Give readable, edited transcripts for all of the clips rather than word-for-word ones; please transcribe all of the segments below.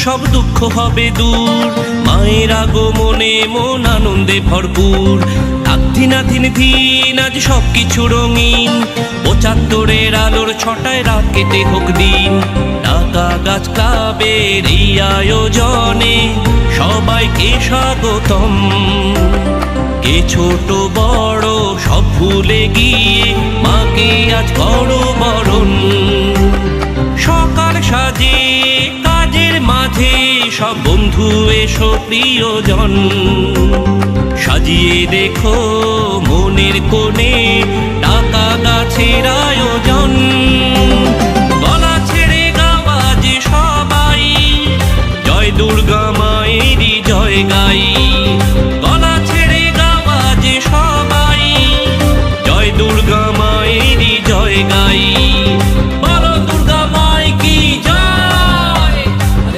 সব দুঃখ হবে দূর, মায়ের আগমনে মন আনন্দে ভরপুর। দিন দিন আজ সবকিছু রঙিন, ৭৫-এর আলোর ছটায় রাত কেটে হোক দিন। ঢাকা গাছ ক্লাবের এই আয়োজনে সবাইকে স্বাগতম। কে ছোট বড় সব ভুলে গিয়ে মাকে আজ করো বরণ। সকাল সাজে কাজের মাঝে সব বন্ধু এসো প্রিয়জন, সাজিয়ে দেখো মনের কোণে ঢাকা গাছের আয়োজন। গলা ছেড়ে গাওয়া যে সবাই জয় দুর্গা মায়েরই জয় গাই। গলা ছেড়ে গাওয়া যে সবাই জয় দুর্গা মায়েরই জয় গাই। বলো দুর্গা মাই কি জয়,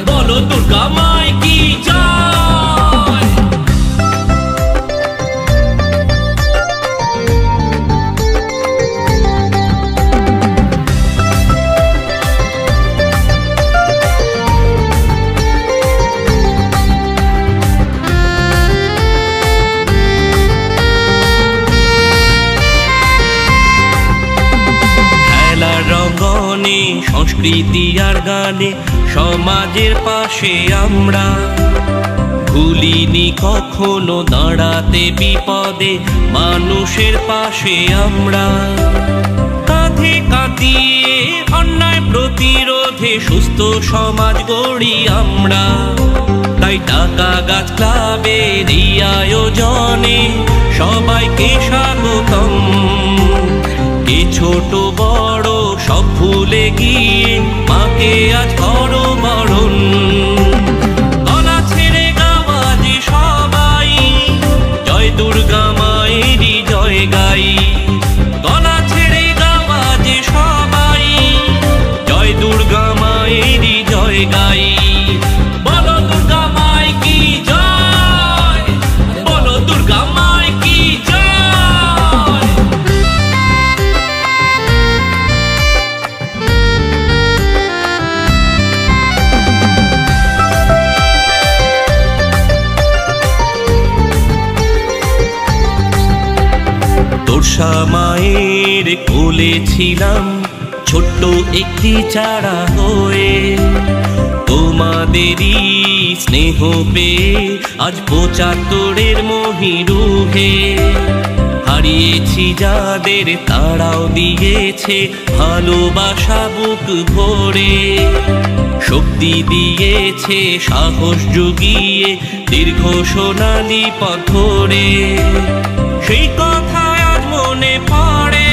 বলো দুর্গা মাই কি জয়। সংস্কৃতি আর গানে সমাজের পাশে আমরা ভুলিনি কখনো দাঁড়াতে বিপদে মানুষের পাশে আমরা। কাঁধে কাঁদিয়ে অন্যায় প্রতিরোধে সুস্থ সমাজ গড়ি আমরা। তাই ঢাকা গাছ ক্লাবের এই আয়োজনে সবাইকে স্বাগতম। কে ছোট বড় সব ভুলে গিয়ে মাকে আজ করো বরণ। গলা ছেড়ে গাওয়া যে সবাই জয় দুর্গা মায়েরই জয় গাই। গলা ছেড়ে গাওয়া যে সবাই জয় দুর্গা মায়েরই জয় গাই। বলো দুর্গা মাই কি জয়, বলো দুর্গা মাই কি জয়। তোরসা মায়ের কোলে ছিলাম ছোট্ট একটি চারা হয়ে, তোমাদেরই স্নেহ পেয়ে আজ ৭৫-এর মহিরুহে। হারিয়েছি যাদের তারাও দিয়েছে ভালোবাসা বুক ভরে। শক্তি দিয়েছে সাহস জুগিয়ে দীর্ঘ সোনালি পথ ধরে। সেই কথা আজ মনে পড়ে,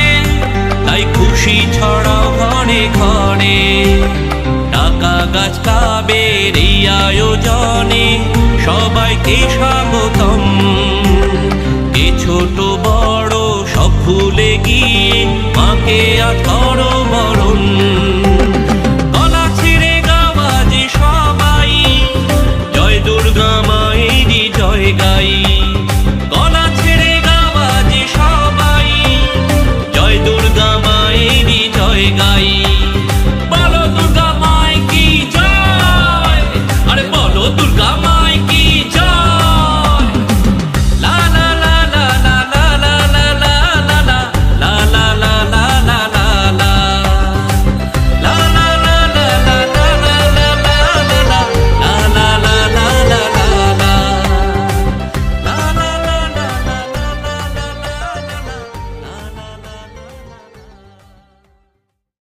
তাই খুশি ছড়াও ঘরে ঘরে। ঢাকা গাছ ক্লাবের এই আয়োজনে সবাইকে স্বাগতম। কে ছোট বড় সব ভুলে গিয়ে মাকে আজ করো বরণ।